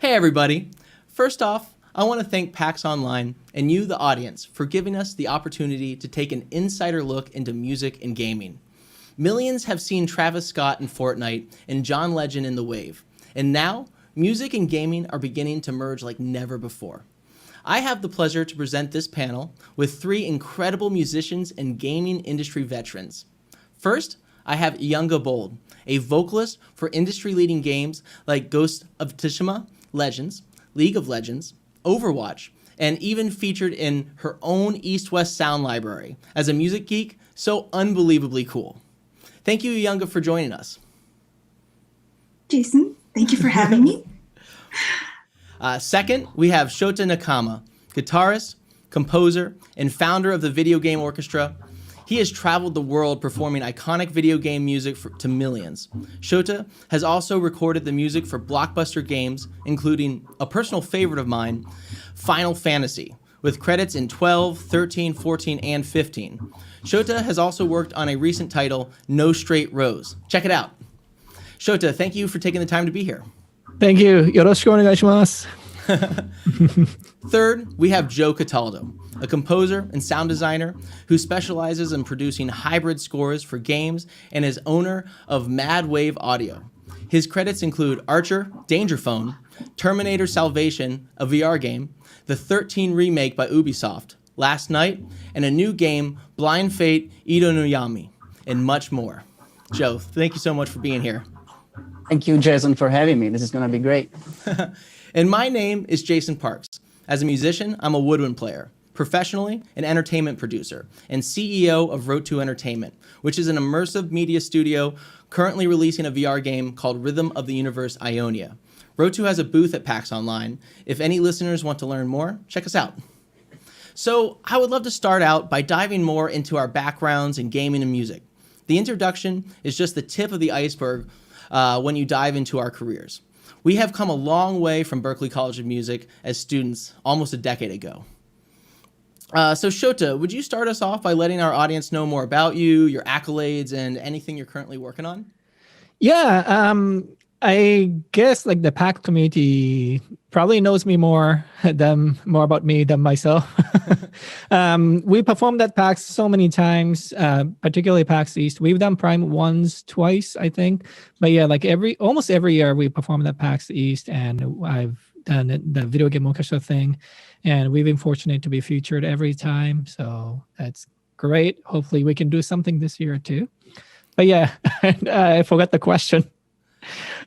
Hey everybody! First off, I want to thank PAX Online and you, the audience, for giving us the opportunity to take an insider look into music and gaming. Millions have seen Travis Scott in Fortnite and John Legend in The Wave, and now music and gaming are beginning to merge like never before. I have the pleasure to present this panel with three incredible musicians and gaming industry veterans. First, I have Uyanga, a vocalist for industry-leading games like Ghost of Tsushima, Legends, League of Legends, Overwatch, and even featured in her own East-West sound library. As a music geek, so unbelievably cool. Thank you, Uyanga, for joining us. Jason, thank you for having me. Second, we have Shota Nakama, guitarist, composer, and founder of the video game Orchestra. He has traveled the world performing iconic video game music to millions. Shota has also recorded the music for blockbuster games, including a personal favorite of mine, Final Fantasy, with credits in 12, 13, 14, and 15. Shota has also worked on a recent title, No Straight Rose. Check it out. Shota, thank you for taking the time to be here. Thank you. Yoroshiku onegaishimasu. Third, we have Joe Cataldo, a composer and sound designer who specializes in producing hybrid scores for games and is owner of Mad Wave Audio. His credits include Archer, Danger Phone, Terminator Salvation, a VR game, the 13 remake by Ubisoft, Last Night, and a new game, Blind Fate Ido no Yami, and much more. Joe, thank you so much for being here. Thank you, Jason, for having me. This is going to be great. And my name is Jason Parks. As a musician, I'm a woodwind player. Professionally, an entertainment producer and CEO of ROTU Entertainment, which is an immersive media studio currently releasing a VR game called Rhythm of the Universe Ionia. ROTU has a booth at PAX Online. If any listeners want to learn more, check us out. So I would love to start out by diving more into our backgrounds in gaming and music. The introduction is just the tip of the iceberg when you dive into our careers. We have come a long way from Berklee College of Music as students almost a decade ago. So Shota, would you start us off by letting our audience know more about you, your accolades, and anything you're currently working on? Yeah, I guess like the PAX community probably knows me more about me than myself. We performed at PAX so many times, particularly PAX East. We've done Prime once, twice, I think. But yeah, like almost every year we performed at PAX East, and I've done the video game orchestra thing, and we've been fortunate to be featured every time. So that's great. Hopefully we can do something this year too. But yeah, I forgot the question.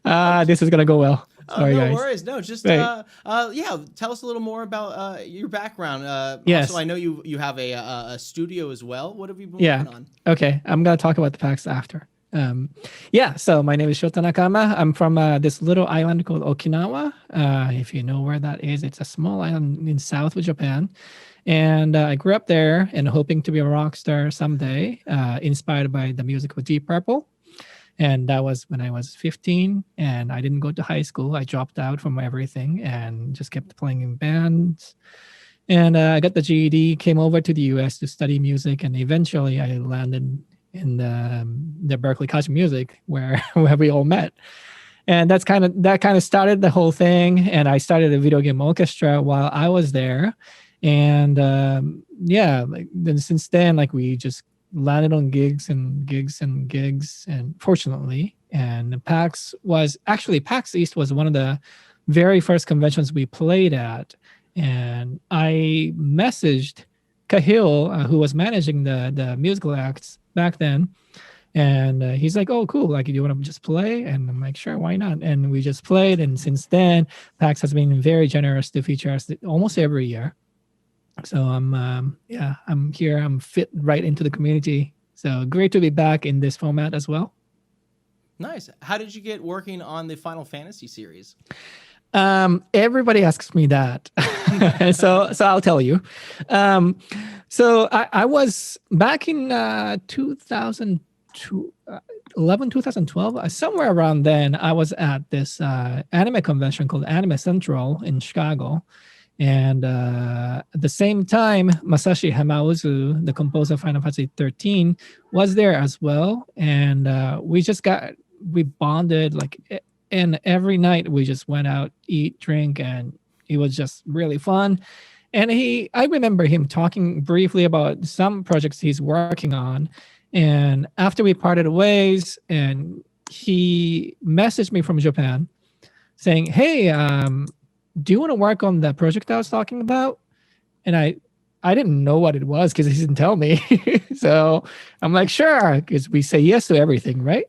This is gonna go well. Sorry, no guys. worries. No, just Right. tell us a little more about your background. Yes. Also, I know you have a studio as well. What have you been working on? Okay, I'm gonna talk about the PAX after. So my name is Shota Nakama. I'm from this little island called Okinawa. If you know where that is, it's a small island in south of Japan. And I grew up there and hoping to be a rock star someday, inspired by the music of Deep Purple. And that was when I was 15, and I didn't go to high school. I dropped out from everything and just kept playing in bands. And I got the GED, came over to the US to study music, and eventually I landed in the Berklee College of Music where we all met. And that kind of started the whole thing. And I started a video game orchestra while I was there. And then since then, like we just landed on gigs and fortunately, and PAX East was one of the very first conventions we played at. And I messaged Cahill, who was managing the musical acts back then. And he's like, oh, cool. Like, do you want to just play? And I'm like, sure, why not? And we just played. And since then, PAX has been very generous to feature us almost every year. So I'm here. I'm fit right into the community. So great to be back in this format as well. Nice. How did you get working on the Final Fantasy series? Everybody asks me that. so I'll tell you. So I was back in 2012, somewhere around then, I was at this anime convention called Anime Central in Chicago. And at the same time, Masashi Hamauzu, the composer of Final Fantasy XIII, was there as well. And we bonded like And every night we just went out, eat, drink, and it was just really fun. And I remember him talking briefly about some projects he's working on. And after we parted ways, and he messaged me from Japan saying, "Hey, do you want to work on that project I was talking about?" And I didn't know what it was because he didn't tell me. So I'm like, sure, because we say yes to everything, right?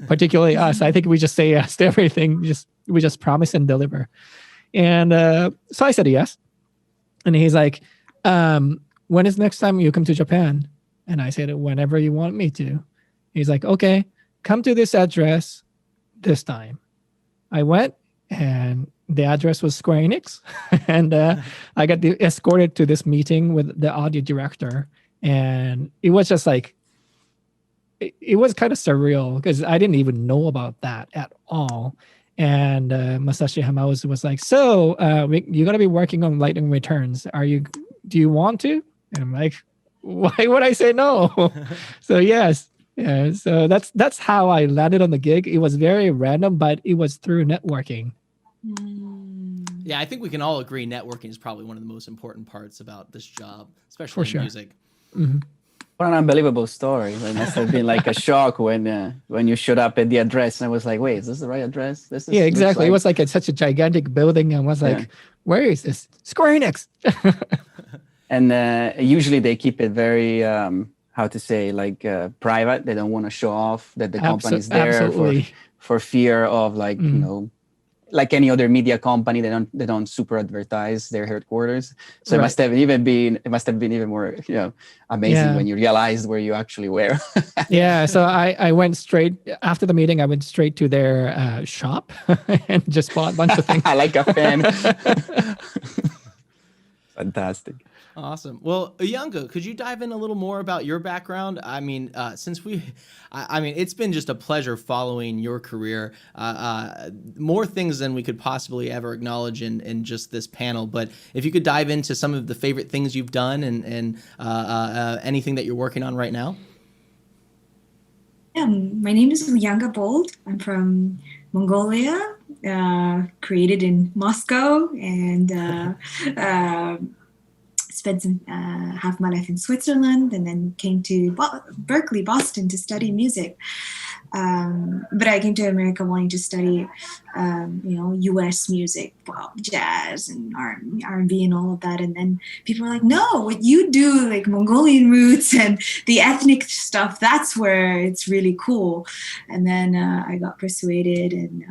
Particularly us. I think we just say yes to everything. We just promise and deliver. And so I said yes. And he's like, when is next time you come to Japan? And I said, whenever you want me to. He's like, okay, come to this address this time. I went, and the address was Square Enix. And I got escorted to this meeting with the audio director. And it was just like, it was kind of surreal because I didn't even know about that at all. And Masashi Hamauzu was like, so you're going to be working on Lightning Returns. Do you want to? And I'm like, why would I say no? So yes. Yeah, so that's how I landed on the gig. It was very random, but it was through networking. Yeah, I think we can all agree networking is probably one of the most important parts about this job, especially For sure. in music. Mm-hmm. What an unbelievable story. It must have been like a shock when you showed up at the address and I was like, wait, is this the right address? Yeah, exactly. It was like such a gigantic building, and was like, where is this? Square Enix. And usually they keep it very, how to say, like private. They don't want to show off that the company's there for fear of like, you know, like any other media company, they don't super advertise their headquarters. So it must have been even more, you know, amazing when you realized where you actually were. Yeah. So I went straight after the meeting. I went straight to their shop and just bought a bunch of things. I like a fan. Fantastic. Awesome. Well, Uyanga, could you dive in a little more about your background? I mean, it's been just a pleasure following your career. More things than we could possibly ever acknowledge in just this panel. But if you could dive into some of the favorite things you've done and anything that you're working on right now. Yeah, my name is Uyanga Bold. I'm from Mongolia, created in Moscow, and spent half my life in Switzerland, and then came to Berkeley, Boston, to study music. But I came to America wanting to study, U.S. music, jazz and R&B and all of that. And then people were like, no, what you do, like Mongolian roots and the ethnic stuff, that's where it's really cool. And then I got persuaded, and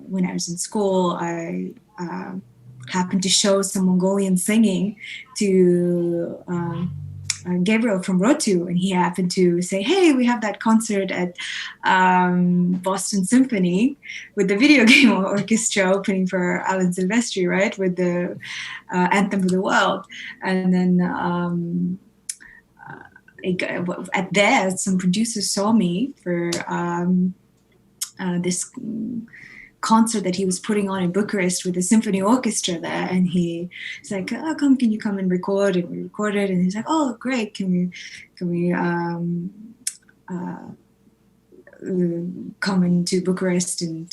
when I was in school, I happened to show some Mongolian singing to Gabriel from ROTU, and he happened to say, hey, we have that concert at Boston Symphony with the video game orchestra opening for Alan Silvestri, right, with the Anthem of the World. And then at there, some producers saw me for this concert that he was putting on in Bucharest with the symphony orchestra there, and he's like, oh, can you come and record? And we recorded, and he's like, oh, great, can we come into Bucharest and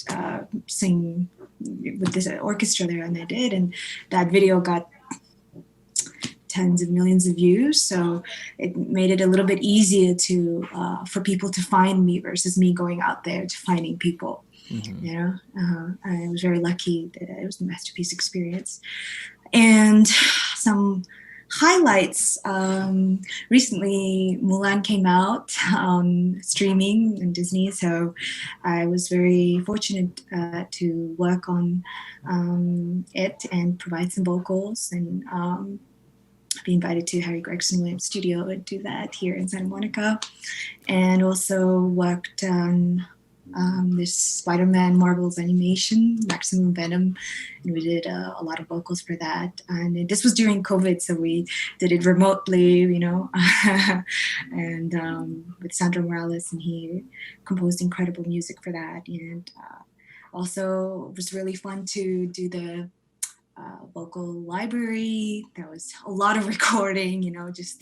sing with this orchestra there? And they did, and that video got tens of millions of views, so it made it a little bit easier to for people to find me versus me going out there to finding people. Mm-hmm. You know, I was very lucky that it was the masterpiece experience. And some highlights, recently Mulan came out on streaming in Disney, so I was very fortunate to work on it and provide some vocals, and be invited to Harry Gregson Williams' studio and do that here in Santa Monica, and also worked on this Spider-Man Marvel's animation, Maximum Venom, and we did a lot of vocals for that. And this was during COVID, so we did it remotely, you know, and with Sandro Morales, and he composed incredible music for that. And also it was really fun to do the vocal library. There was a lot of recording, just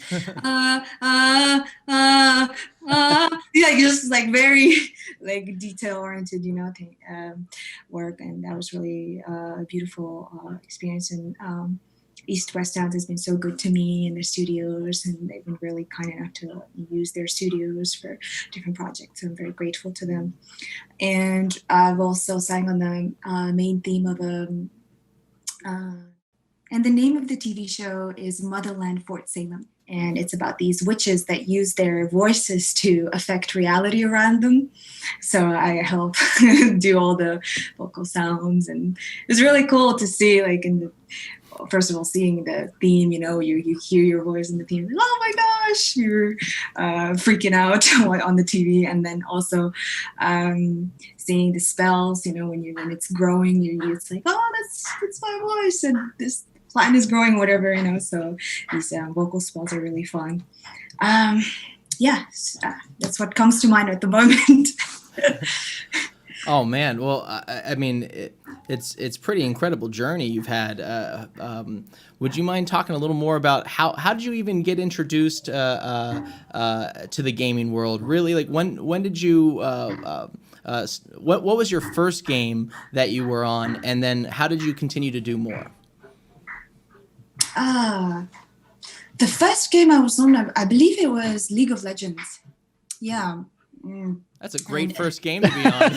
just like very like detail oriented, work, and that was really a beautiful experience. And East West Sounds has been so good to me in their studios, and they've been really kind enough to use their studios for different projects. So I'm very grateful to them. And I've also sang on the main theme of and the name of the TV show is Motherland Fort Salem. And it's about these witches that use their voices to affect reality around them. So I help do all the vocal sounds. And it's really cool to see, like, first of all, seeing the theme, you hear your voice in the theme. Like, oh my gosh, you're freaking out on the TV. And then also seeing the spells, when it's growing, it's like, oh, that's my voice. And this plant is growing, whatever, so these vocal spells are really fun. That's what comes to mind at the moment. Oh man, well, I mean, it's pretty incredible journey you've had. Would you mind talking a little more about how did you even get introduced to the gaming world? Really, like when did you what was your first game that you were on, and then how did you continue to do more? The first game I was on, I believe it was League of Legends. Yeah. That's a great first game to be on.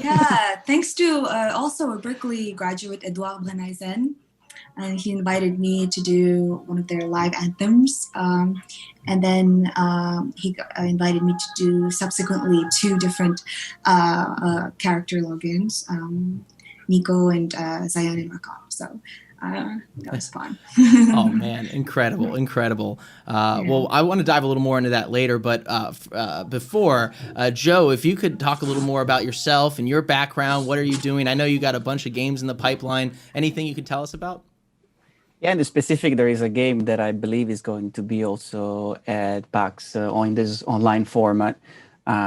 Yeah, thanks to also a Berkeley graduate, Edouard Brenaizen. And he invited me to do one of their live anthems. And then he invited me to do subsequently 2 different character logins, Nico and Zion and Rakam. So that was fun. Oh man, incredible. Well, I want to dive a little more into that later, but before, Joe, if you could talk a little more about yourself and your background, what are you doing? I know you got a bunch of games in the pipeline. Anything you could tell us about? Yeah, in the specific, there is a game that I believe is going to be also at PAX in this online format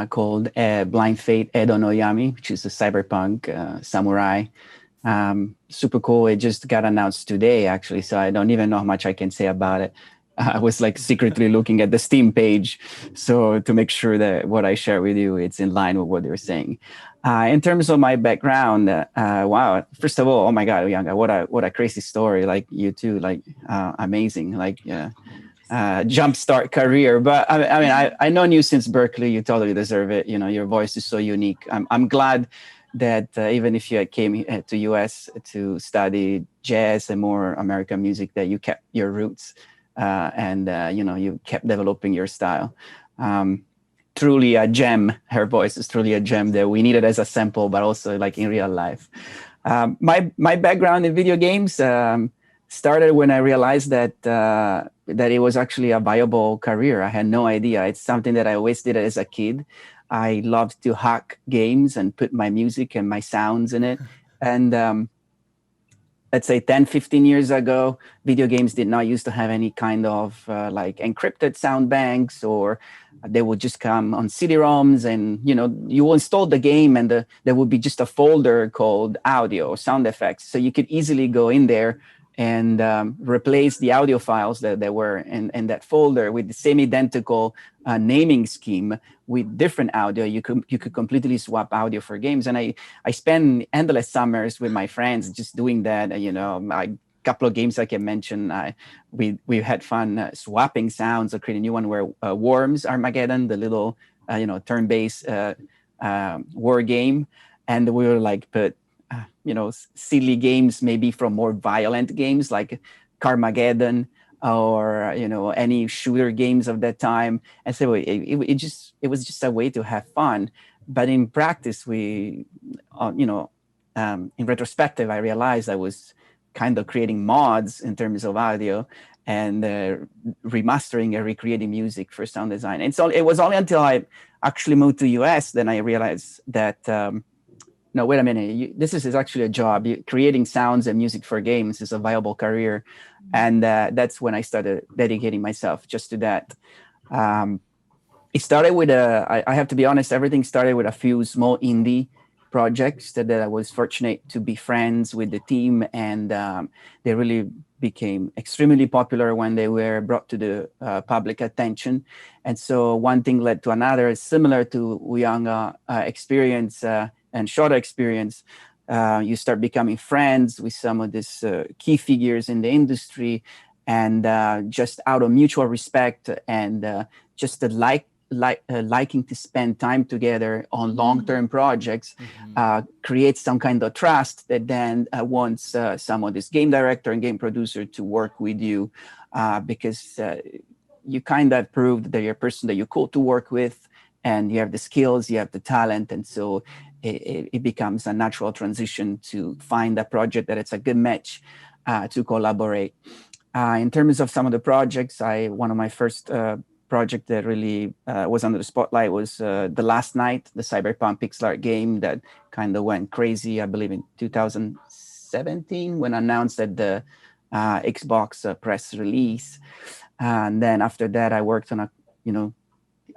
called Blind Fate Edo no Yami, which is a cyberpunk samurai. Super cool. It just got announced today, actually, so I don't even know how much I can say about it. I was like secretly looking at the Steam page, so to make sure that what I share with you, it's in line with what they're saying. In terms of my background, wow! First of all, oh my God, Uyanga, what a crazy story! Like you too, like amazing, like jumpstart career. But I mean, I known you since Berkeley. You totally deserve it. Your voice is so unique. I'm glad that even if you came to US to study jazz and more American music, that you kept your roots and you kept developing your style. Truly a gem. Her voice is truly a gem that we needed as a sample, but also like in real life. My background in video games started when I realized that it was actually a viable career. I had no idea. It's something that I always did as a kid. I loved to hack games and put my music and my sounds in it. And let's say 10, 15 years ago, video games did not used to have any kind of like encrypted sound banks, or they would just come on CD-ROMs, and you will install the game and there would be just a folder called audio or sound effects. So you could easily go in there and replace the audio files that were in that folder with the same identical naming scheme with different audio. You could completely swap audio for games. And I spent endless summers with my friends just doing that. A couple of games I can mention. We had fun swapping sounds or creating a new one where Worms Armageddon, the little turn-based war game, and we were like put silly games maybe from more violent games like Carmageddon or any shooter games of that time. And so it was just a way to have fun. But in practice, in retrospective, I realized I was kind of creating mods in terms of audio and remastering and recreating music for sound design. And so it was only until I actually moved to US then I realized that no, wait a minute. This is actually a job. Creating sounds and music for games is a viable career. And that's when I started dedicating myself just to that. It started with I have to be honest, everything started with a few small indie projects that I was fortunate to be friends with the team, and they really became extremely popular when they were brought to the public attention. And so one thing led to another, similar to Uyanga experience and Shota experience. You start becoming friends with some of these key figures in the industry, and just out of mutual respect and just the liking to spend time together on long-term projects creates some kind of trust that then wants some of this game director and game producer to work with you because you kind of proved that you're a person that you're cool to work with, and you have the skills, you have the talent, and so it becomes a natural transition to find a project that it's a good match to collaborate. In terms of some of the projects, one of my first project that really was under the spotlight was The Last Night, the cyberpunk pixel art game that kind of went crazy, I believe in 2017 when announced at the Xbox press release. And then after that, I worked on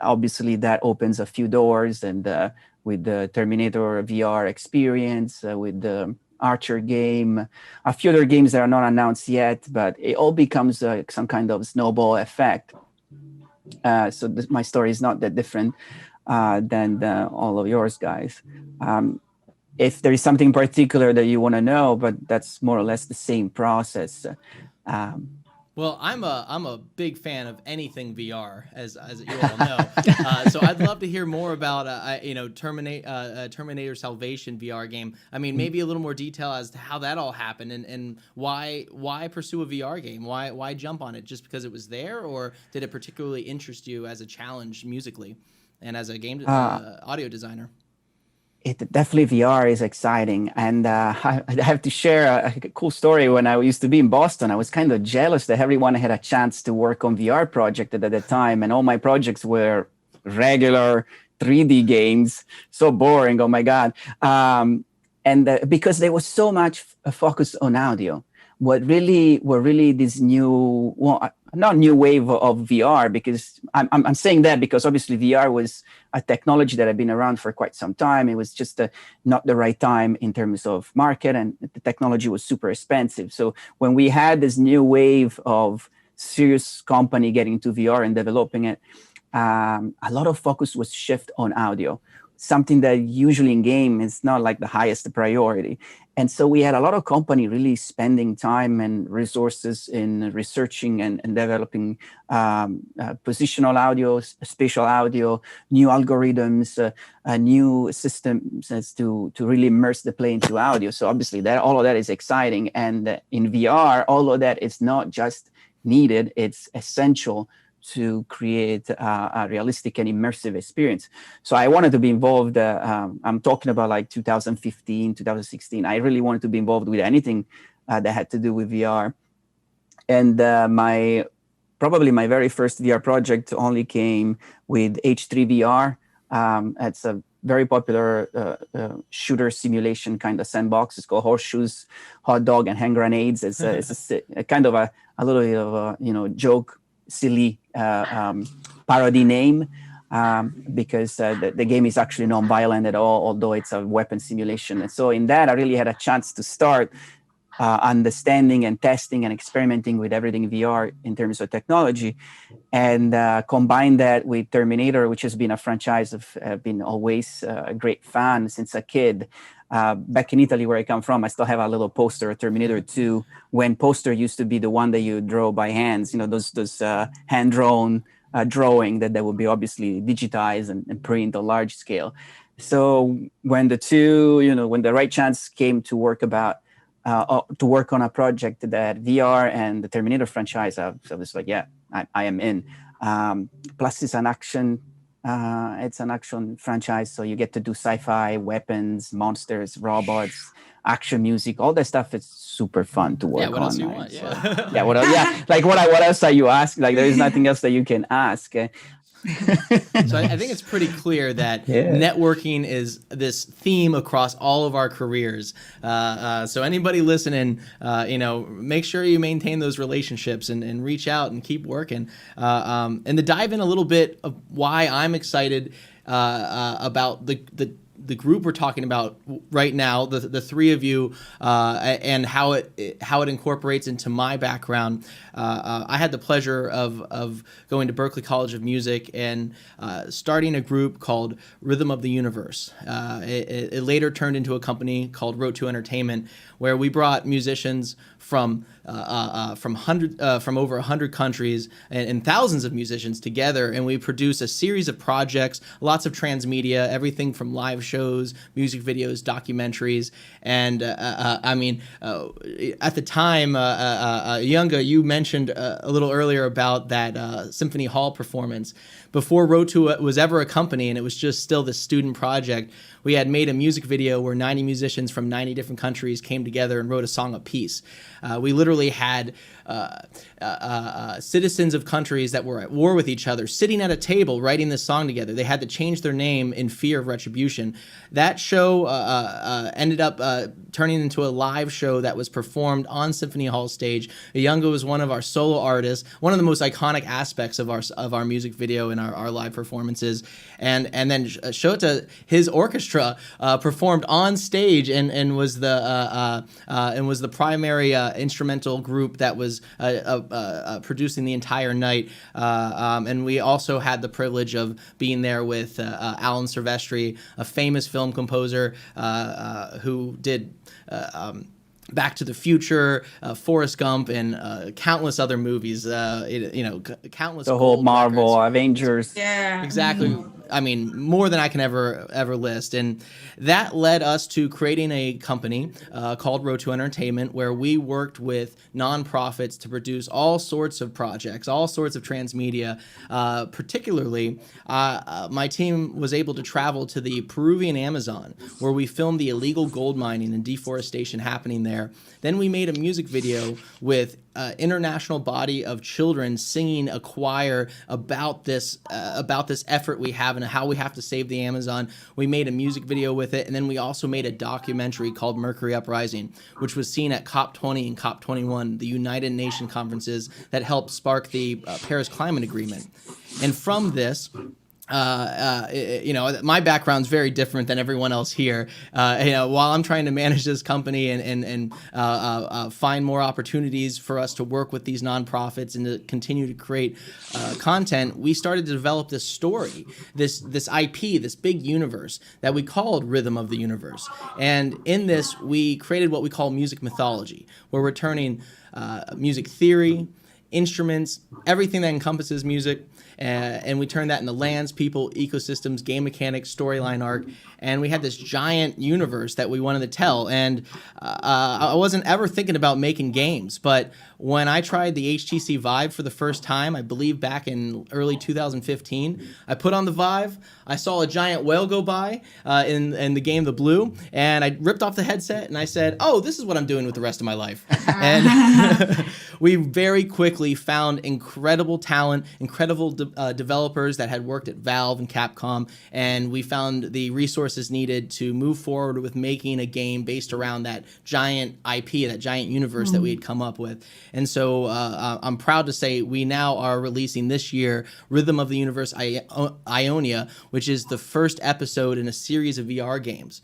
obviously that opens a few doors, and with the Terminator VR experience, with the Archer game, a few other games that are not announced yet, but it all becomes some kind of snowball effect. So my story is not that different than all of yours, guys. If there is something particular that you want to know, but that's more or less the same process. Well, I'm a big fan of anything VR, as you all know. So I'd love to hear more about Terminator Salvation VR game. I mean, maybe a little more detail as to how that all happened and why pursue a VR game? Why jump on it? Just because it was there, or did it particularly interest you as a challenge musically and as a game audio designer? It definitely VR is exciting, and I have to share a cool story. When I used to be in Boston, I was kind of jealous that everyone had a chance to work on VR project at the time, and all my projects were regular 3D games. So boring, oh my god! Because there was so much focus on audio. What really this new, well, not new wave of VR, because I'm saying that because obviously VR was a technology that had been around for quite some time. It was just not the right time in terms of market, and the technology was super expensive. So when we had this new wave of serious company getting into VR and developing it, a lot of focus was shift on audio, something that usually in game is not like the highest priority. And so we had a lot of company really spending time and resources in researching and developing positional audio, spatial audio, new algorithms, new systems to really immerse the play into audio. So obviously all of that is exciting. And in VR, all of that is not just needed, it's essential to create a realistic and immersive experience. So I wanted to be involved. I'm talking about like 2015, 2016. I really wanted to be involved with anything that had to do with VR. And probably my very first VR project only came with H3 VR. It's a very popular shooter simulation kind of sandbox. It's called Horseshoes, Hot Dog, and Hand Grenades. It's a kind of a little bit of a joke, silly parody name because the game is actually non-violent at all, although it's a weapon simulation. And so in that, I really had a chance to start understanding and testing and experimenting with everything VR in terms of technology, and combine that with Terminator, which has been a franchise I've been always a great fan since a kid. Back in Italy, where I come from, I still have a little poster of Terminator 2, when poster used to be the one that you draw by hands, those hand-drawn drawing that would be obviously digitized and print on large scale. So when when the right chance came to work on a project that VR and the Terminator franchise, I was like, yeah, I am in. Plus it's an action franchise, so you get to do sci-fi, weapons, monsters, robots, action music, all that stuff. It's super fun to work on. Yeah, what else do you want? Yeah. Yeah, what else? Yeah, like what else are you asking? Like there is nothing else that you can ask. So I think it's pretty clear that networking is this theme across all of our careers. So anybody listening, make sure you maintain those relationships and reach out and keep working. And to dive in a little bit of why I'm excited about the the group we're talking about right now, the three of you, and how it incorporates into my background. I had the pleasure of going to Berklee College of Music and starting a group called Rhythm of the Universe. It later turned into a company called ROTU Entertainment, where we brought musicians from over 100 countries and thousands of musicians together, and we produce a series of projects, lots of transmedia, everything from live shows, music videos, documentaries, and at the time, Uyanga, you mentioned a little earlier about that Symphony Hall performance. Before ROTU was ever a company and it was just still this student project, we had made a music video where 90 musicians from 90 different countries came together and wrote a song apiece. We literally had citizens of countries that were at war with each other sitting at a table writing this song together. They had to change their name in fear of retribution. That show ended up turning into a live show that was performed on Symphony Hall stage. Uyanga was one of our solo artists, one of the most iconic aspects of our music video and our live performances. And then Shota, his orchestra, performed on stage and was the primary instrumental group that was producing the entire night. And we also had the privilege of being there with Alan Silvestri, a famous film composer who did Back to the Future, Forrest Gump, and countless other movies. Countless. The whole Marvel, records. Avengers. Yeah. Exactly. I mean, more than I can ever list. And that led us to creating a company called ROTU Entertainment, where we worked with nonprofits to produce all sorts of projects, all sorts of transmedia. Particularly, my team was able to travel to the Peruvian Amazon, where we filmed the illegal gold mining and deforestation happening there. Then we made a music video with international body of children singing a choir about this effort we have and how we have to save the Amazon. We made a music video with it, and then we also made a documentary called Mercury Uprising, which was seen at COP20 and COP21, the United Nations conferences that helped spark the Paris Climate Agreement. And from this, my background's very different than everyone else here. While I'm trying to manage this company and find more opportunities for us to work with these nonprofits and to continue to create content, we started to develop this story, this IP, this big universe that we called Rhythm of the Universe. And in this, we created what we call music mythology, where we're turning music theory, instruments, everything that encompasses music, and we turned that into lands, people, ecosystems, game mechanics, storyline arc, and we had this giant universe that we wanted to tell. And I wasn't ever thinking about making games, but when I tried the HTC Vive for the first time, I believe back in early 2015, I put on the Vive, I saw a giant whale go by in the game The Blue, and I ripped off the headset and I said, oh, this is what I'm doing with the rest of my life. And we very quickly found incredible talent, incredible developers that had worked at Valve and Capcom, and we found the resources needed to move forward with making a game based around that giant IP, that giant universe that we had come up with. And so I'm proud to say we now are releasing this year Rhythm of the Universe Ionia, which is the first episode in a series of VR games.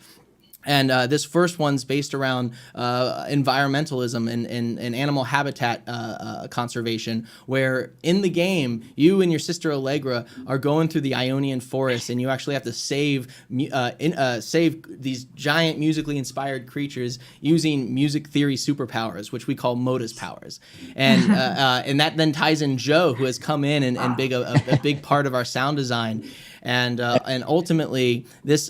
And this first one's based around environmentalism and animal habitat conservation, where in the game, you and your sister Allegra are going through the Ionian forest, and you actually have to save these giant musically inspired creatures using music theory superpowers, which we call Modus powers. And and that then ties in Joe, who has come in and a big part of our sound design. And ultimately, this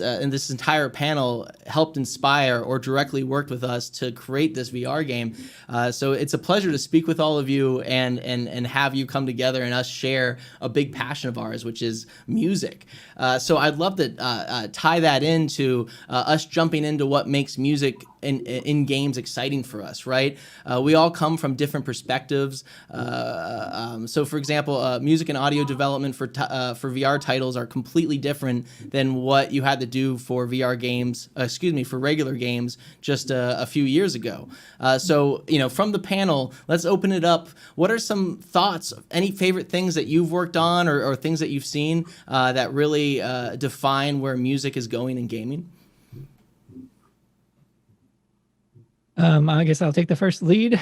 entire panel helped inspire or directly worked with us to create this VR game. So it's a pleasure to speak with all of you and have you come together and us share a big passion of ours, which is music. So I'd love to tie that into us jumping into what makes music in games exciting for us, right? We all come from different perspectives. So, for example, music and audio development for VR titles are completely different than what you had to do for VR games, for regular games just a few years ago. So, from the panel, let's open it up. What are some thoughts, any favorite things that you've worked on or things that you've seen that really define where music is going in gaming? I guess I'll take the first lead.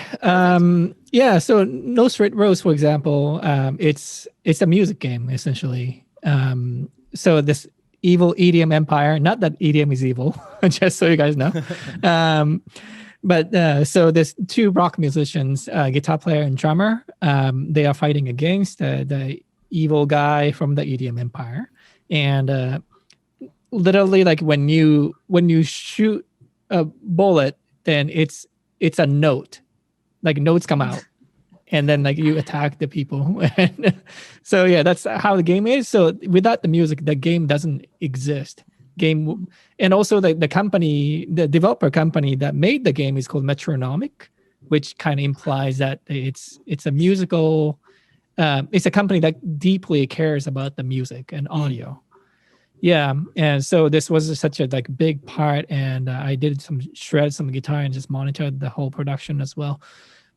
Yeah, so No Straight Rose, for example, it's a music game essentially. So this evil EDM empire, not that EDM is evil, just so you guys know. But so there's two rock musicians, guitar player and drummer. They are fighting against the evil guy from the EDM empire, and literally, like when you shoot a bullet, then it's a note, like notes come out, and then like you attack the people. So yeah, that's how the game is. So without the music, the game doesn't exist. And also the company, the developer company that made the game is called Metronomic, which kind of implies that it's a musical. It's a company that deeply cares about the music and audio. Yeah, and so this was such a like big part, and I did some guitar and just monitored the whole production as well.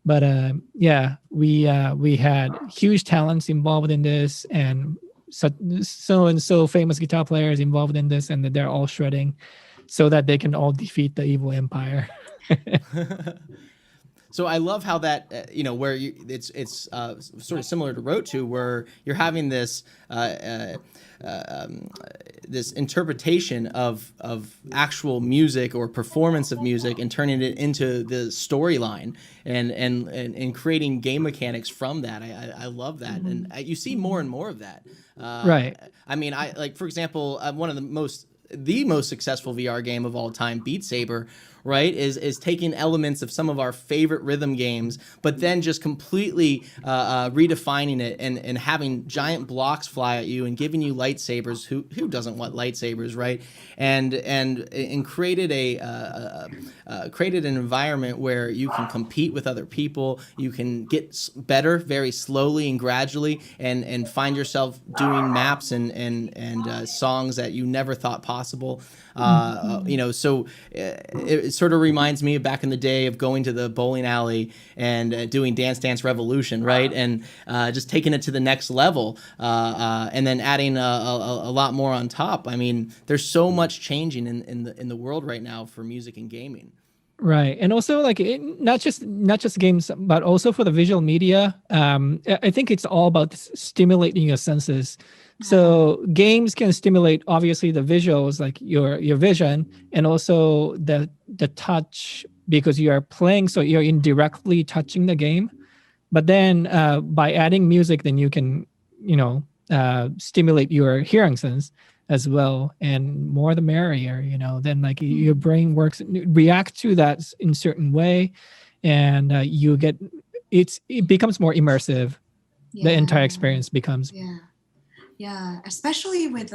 But yeah, we had huge talents involved in this, and so famous guitar players involved in this, and they're all shredding, so that they can all defeat the evil empire. So I love how that where it's sort of similar to ROTU, where you're having this this interpretation of actual music or performance of music and turning it into the storyline and creating game mechanics from that. I love that, and you see more and more of that. Right. I mean, for example, one of the most successful VR game of all time, Beat Saber, right, is taking elements of some of our favorite rhythm games, but then just completely redefining it and having giant blocks fly at you and giving you lightsabers. Who doesn't want lightsabers, right? And created created an environment where you can compete with other people. You can get better very slowly and gradually, and find yourself doing maps and songs that you never thought possible. So it sort of reminds me of back in the day of going to the bowling alley and doing Dance Dance Revolution, right? And just taking it to the next level, and then adding a lot more on top. I mean, there's so much changing in the world right now for music and gaming. Right, and also like not just games, but also for the visual media. I think it's all about stimulating your senses. So games can stimulate obviously the visuals, like your vision, and also the touch, because you are playing, so you're indirectly touching the game. But then by adding music, then you can stimulate your hearing sense as well, and more the merrier. Then like your brain react to that in certain way, and you get it becomes more immersive. Yeah. The entire experience becomes. Yeah, especially with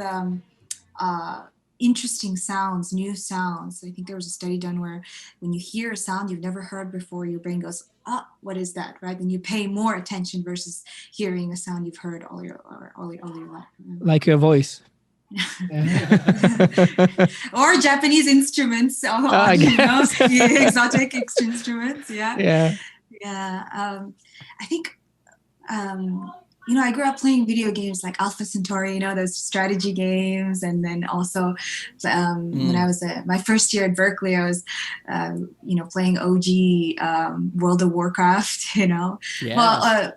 interesting sounds, new sounds. I think there was a study done where when you hear a sound you've never heard before, your brain goes, "Oh, what is that?" Right? Then you pay more attention versus hearing a sound you've heard all your life. Like your voice. Or Japanese instruments. Exotic instruments. Yeah. I think. I grew up playing video games like Alpha Centauri, those strategy games. And then also when I was my first year at Berkeley, I was, playing OG World of Warcraft, Well,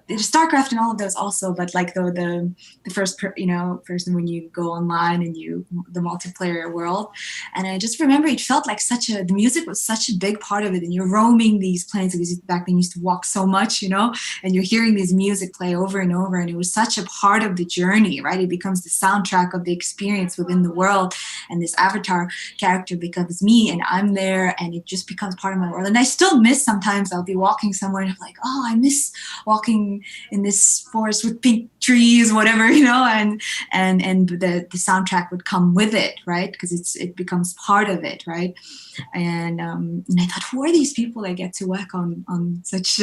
StarCraft and all of those also, but like the first, person when you go online and the multiplayer world. And I just remember it felt like the music was such a big part of it. And you're roaming these planes, because back then you used to walk so much, and you're hearing these music play over and over. And it was such a part of the journey, right? It becomes the soundtrack of the experience within the world, and this avatar character becomes me, and I'm there, and it just becomes part of my world. And I still miss, sometimes I'll be walking somewhere and I'm like, oh, I miss walking in this forest with pink trees, whatever, and the soundtrack would come with it, right? Because it becomes part of it, right? And I thought, who are these people that get to work on such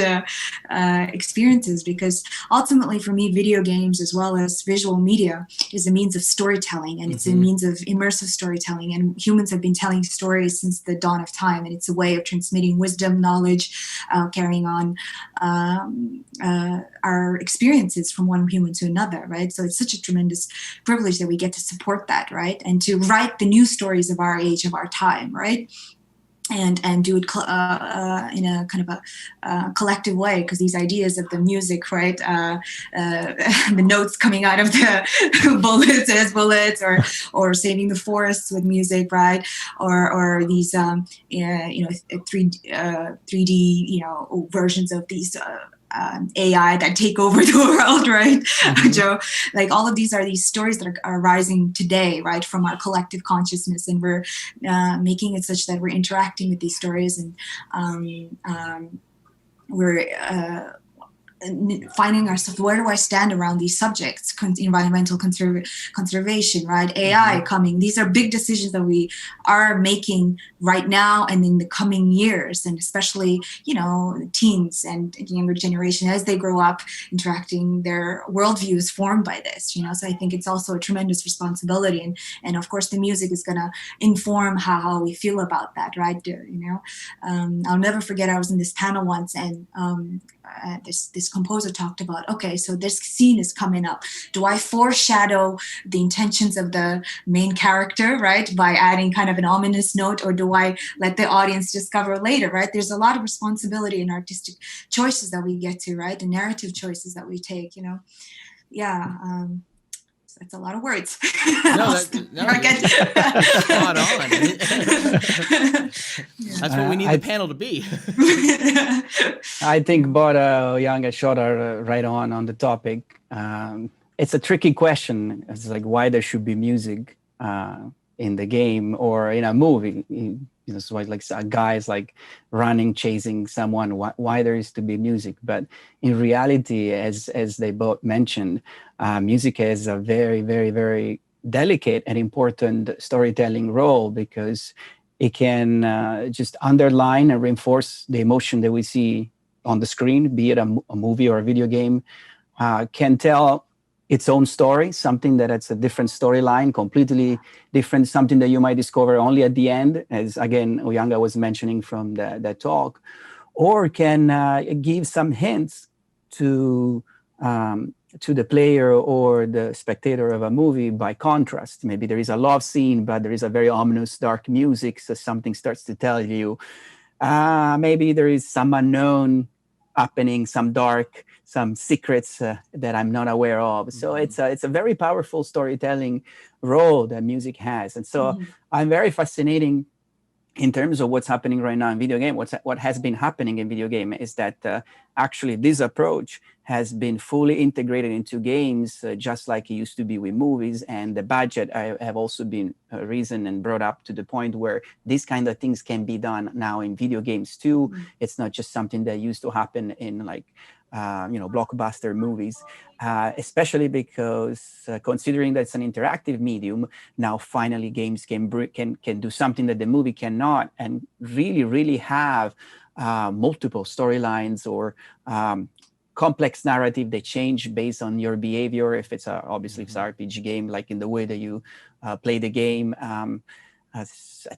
experiences? Because ultimately for me, video games as well as visual media is a means of storytelling, and it's a means of immersive storytelling. And humans have been telling stories since the dawn of time, and it's a way of transmitting wisdom, knowledge, carrying on our experiences from one human to another, right? So it's such a tremendous privilege that we get to support that, right? And to write the new stories of our age, of our time, right? and do it in a kind of a collective way, because these ideas of the music, right, the notes coming out of the bullets as bullets, or saving the forests with music, right, or these 3D versions of these AI that take over the world, right? Joe, like all of these are these stories that are rising today, right, from our collective consciousness, and we're making it such that we're interacting with these stories, and we're finding ourselves, where do I stand around these subjects? Environmental conservation, right? AI coming. These are big decisions that we are making right now and in the coming years, and especially, teens and younger generation, as they grow up, interacting, their worldview is formed by this, So I think it's also a tremendous responsibility, and of course the music is going to inform how we feel about that, right? I'll never forget, I was in this panel once, and this composer talked about, okay, so this scene is coming up. Do I foreshadow the intentions of the main character, right, by adding kind of an ominous note, or do I let the audience discover later, right? There's a lot of responsibility in artistic choices that we get to, right? The narrative choices that we take, That's a lot of words. That's spot on. That's what we need the panel to be. I think both Uyanga and Shota are right on the topic. It's a tricky question. It's like why there should be music in the game or in a movie. So like a guy's like running, chasing someone. Why there is to be music? But in reality, as they both mentioned, music has a very, very, very delicate and important storytelling role, because it can just underline and reinforce the emotion that we see on the screen, be it a movie or a video game. Can tell its own story, something that it's a different storyline, completely different, something that you might discover only at the end, as again Uyanga was mentioning from that talk, or can give some hints to the player or the spectator of a movie by contrast. Maybe there is a love scene, but there is a very ominous dark music, so something starts to tell you maybe there is some unknown happening, some secrets that I'm not aware of. So it's a very powerful storytelling role that music has. And so I'm very fascinating in terms of what's happening right now in video game. What has been happening in video game is that actually this approach has been fully integrated into games, just like it used to be with movies. And the budget have also been risen and brought up to the point where these kind of things can be done now in video games too. It's not just something that used to happen in like blockbuster movies, especially because considering that it's an interactive medium, now finally games can do something that the movie cannot, and really have multiple storylines or complex narrative. They change based on your behavior. If it's obviously if it's an RPG game, like in the way that you play the game. I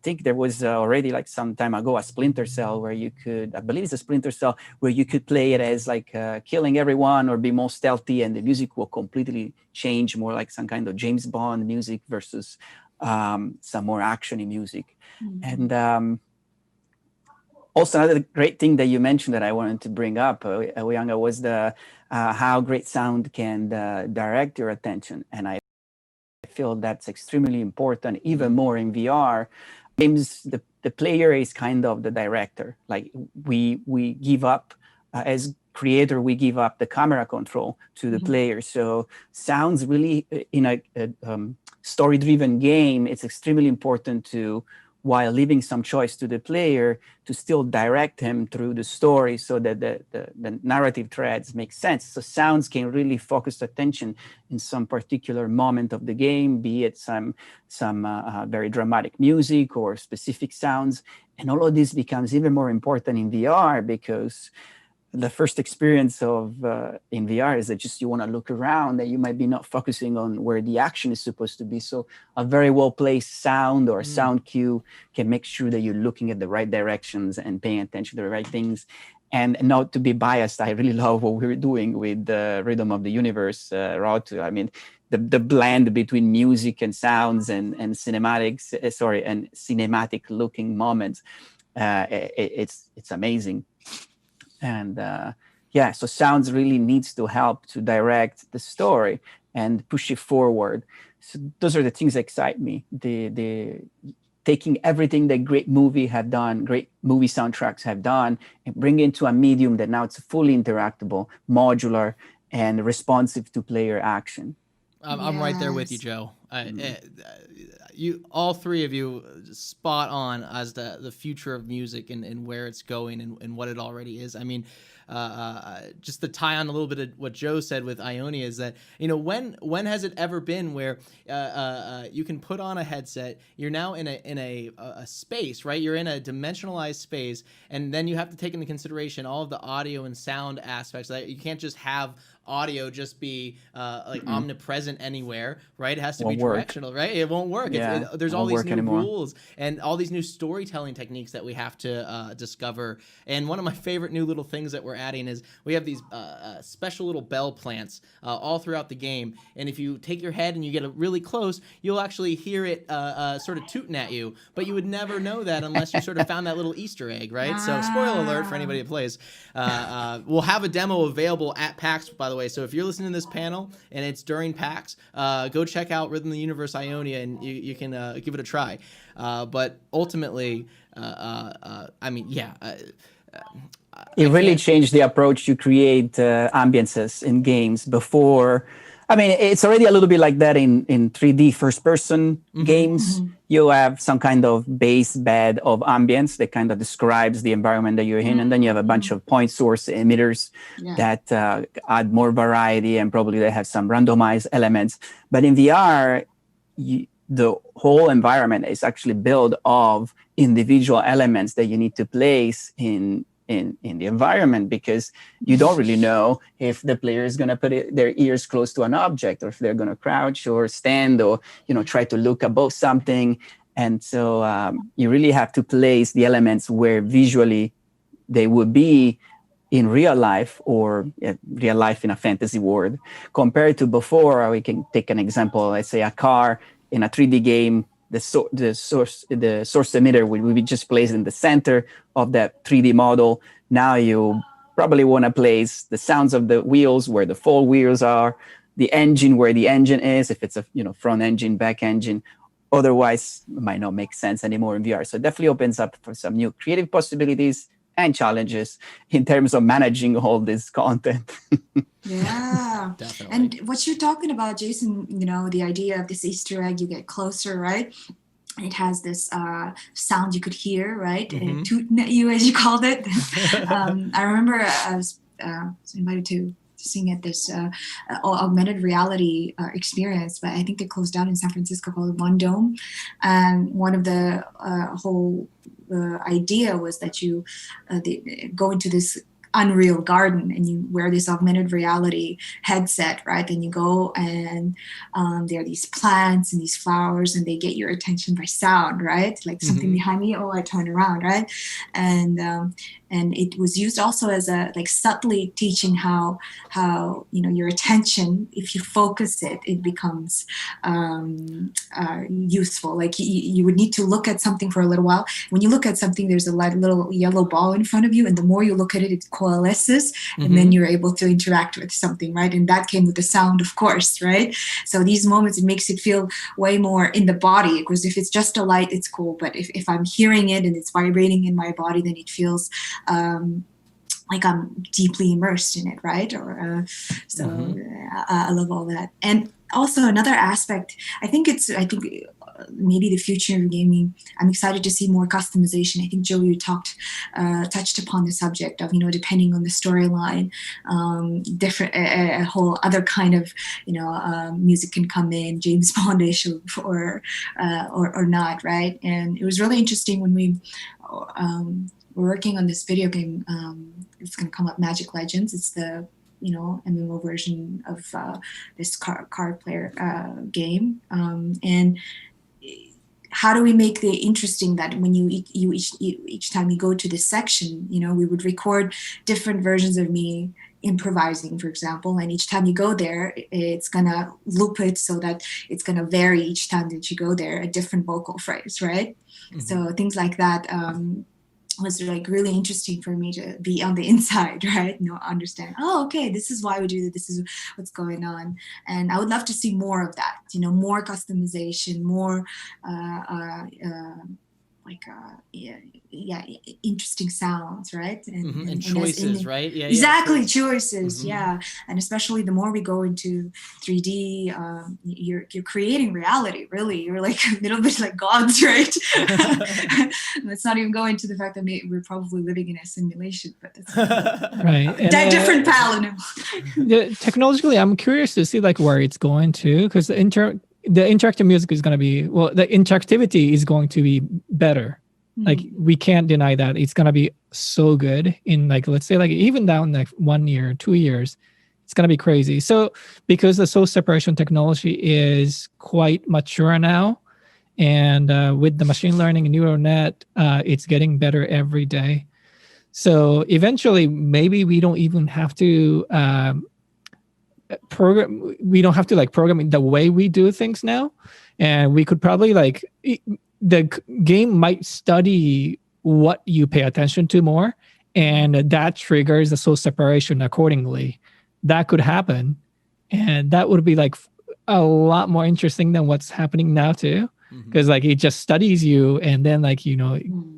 think there was already like some time ago a Splinter Cell where you could, I believe it's a Splinter Cell, where you could play it as like killing everyone or be more stealthy, and the music will completely change, more like some kind of James Bond music versus some more actiony music. And also another great thing that you mentioned that I wanted to bring up, Uyanga, was the how great sound can direct your attention. And I feel that's extremely important, even more in VR. Games, the player is kind of the director. Like we give up, as creator, we give up the camera control to the player. So sounds really, in a story-driven game, it's extremely important to, while leaving some choice to the player, to still direct him through the story so that the narrative threads make sense. So sounds can really focus attention in some particular moment of the game, be it some very dramatic music or specific sounds. And all of this becomes even more important in VR, because the first experience of in VR is that just you want to look around, that you might be not focusing on where the action is supposed to be. So a very well-placed sound or sound cue can make sure that you're looking at the right directions and paying attention to the right things. And not to be biased, I really love what we're doing with the Rhythm of the Universe, ROTU. I mean, the blend between music and sounds and cinematics, and cinematic looking moments it's amazing. And so sounds really needs to help to direct the story and push it forward. So those are the things that excite me. The taking everything that great movie soundtracks have done and bring it into a medium that now it's fully interactable, modular, and responsive to player action. I'm right there with you, Joe. You, all three of you, spot on as the future of music and where it's going and what it already is. I mean, just to tie on a little bit of what Joe said with Ionia is that, when has it ever been where you can put on a headset, you're now in a space, right? You're in a dimensionalized space, and then you have to take into consideration all of the audio and sound aspects. That you can't just have audio just be omnipresent anywhere, right? It has to be directional, right? It won't work. Yeah, there's all these new rules and all these new storytelling techniques that we have to discover. And one of my favorite new little things that we're adding is we have these special little bell plants all throughout the game. And if you take your head and you get really close, you'll actually hear it sort of tooting at you. But you would never know that unless you sort of found that little Easter egg, right? So spoiler alert for anybody that plays. We'll have a demo available at PAX, by the way. So if you're listening to this panel and it's during PAX, go check out Rhythm of the Universe Ionia and you can give it a try. But ultimately, it really changed the approach to create ambiances in games. Before, it's already a little bit like that in 3D first-person games. Mm-hmm. You have some kind of base bed of ambience that kind of describes the environment that you're in, and then you have a bunch of point source emitters that add more variety, and probably they have some randomized elements. But in VR, the whole environment is actually built of individual elements that you need to place in the environment, because you don't really know if the player is going to put their ears close to an object, or if they're going to crouch or stand, or try to look above something. And so you really have to place the elements where visually they would be in real life, or real life in a fantasy world, compared to before. We can take an example, let's say a car in a 3D game. The source emitter will be just placed in the center of that 3D model. Now you probably want to place the sounds of the wheels where the four wheels are, the engine where the engine is, if it's a front engine, back engine. Otherwise, it might not make sense anymore in VR. So it definitely opens up for some new creative possibilities and challenges in terms of managing all this content. Yeah, definitely. And what you're talking about, Jason, the idea of this Easter egg, you get closer, right? It has this sound you could hear, right? Mm-hmm. Tooting at you, as you called it. I remember I was invited to sing at this augmented reality experience, but I think they closed down in San Francisco, called One Dome. And one of the whole idea was that you go into this Unreal Garden and you wear this augmented reality headset, right? And you go and there are these plants and these flowers, and they get your attention by sound, right? Like something behind me, I turn around, right? And it was used also as a subtly teaching how your attention, if you focus it becomes useful. Like you would need to look at something for a little while. When you look at something, there's a little yellow ball in front of you, and the more you look at it, it coalesces, and then you're able to interact with something, right? And that came with the sound, of course, right? So these moments, it makes it feel way more in the body, because if it's just a light, it's cool. But if I'm hearing it and it's vibrating in my body, then it feels like I'm deeply immersed in it, right? I love all that. And also another aspect, I think maybe the future of gaming, I'm excited to see more customization. I think, Joe, you touched upon the subject of, depending on the storyline, different, a whole other kind of, music can come in, James Bondish or not, right? And it was really interesting when we we're working on this video game. It's going to come up, Magic Legends. It's the MMO version of this card player game. And how do we make it interesting that when each time you go to this section, we would record different versions of me improvising, for example, and each time you go there, it's gonna loop it so that it's gonna vary each time that you go there, a different vocal phrase, right? So things like that. was like really interesting for me to be on the inside, right? Understand, oh, okay, this is why we do that, this is what's going on. And I would love to see more of that, more customization, more interesting sounds, right? And choices, right? Yeah, exactly, choices. Yeah, and especially the more we go into 3D, you're creating reality. Really, you're like a little bit like gods, right? Let's not even go into the fact that we're probably living in a simulation, but that's right. And different palette. Technologically, I'm curious to see like where it's going to, because the interactive music is going to be, well, the interactivity is going to be better. Like we can't deny that it's gonna be so good in like, let's say like even down like 1 year, 2 years, it's gonna be crazy. So because the source separation technology is quite mature now, and with the machine learning and neural net, it's getting better every day. So eventually, maybe we don't even have to program. We don't have to like program the way we do things now, and we could probably like. The game might study what you pay attention to more, and that triggers the source separation accordingly. That could happen, and that would be like a lot more interesting than what's happening now too, because like it just studies you and then like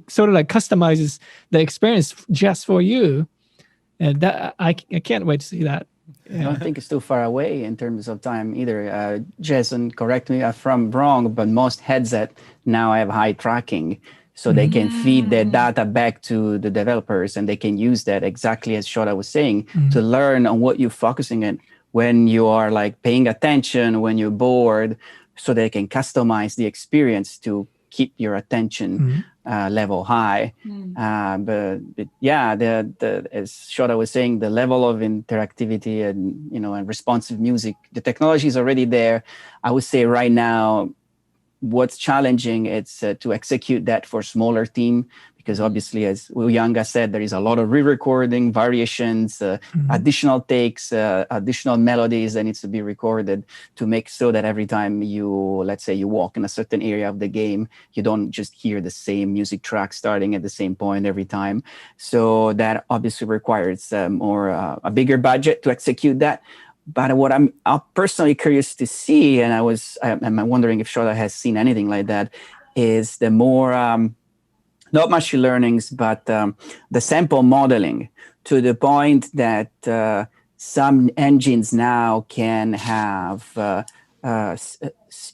sort of like customizes the experience just for you, and that I can't wait to see that. I don't think it's too far away in terms of time either. Jason, correct me if I'm wrong, but most headset now have eye tracking, so they can feed their data back to the developers, and they can use that exactly as Shota was saying to learn on what you're focusing on when you are like paying attention, when you're bored, so they can customize the experience to keep your attention level high. But yeah, as Shota was saying, the level of interactivity and and responsive music, the technology is already there. I would say right now, what's challenging it's to execute that for smaller team, because obviously, as Uyanga said, there is a lot of re-recording, variations, additional takes, additional melodies that needs to be recorded to make so that every time let's say you walk in a certain area of the game, you don't just hear the same music track starting at the same point every time. So that obviously requires a bigger budget to execute that. But what I'm personally curious to see, and I'm wondering if Shota has seen anything like that, is the more not machine learnings, but the sample modeling, to the point that some engines now can have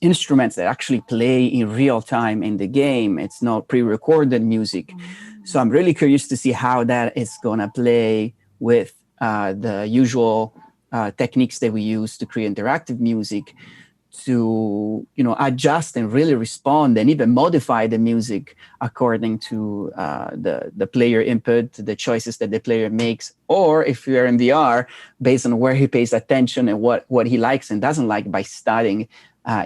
instruments that actually play in real time in the game. It's not pre-recorded music. So I'm really curious to see how that is going to play with the usual techniques that we use to create interactive music, to adjust and really respond and even modify the music according to the player input, the choices that the player makes, or if you're in VR, based on where he pays attention and what he likes and doesn't like, by studying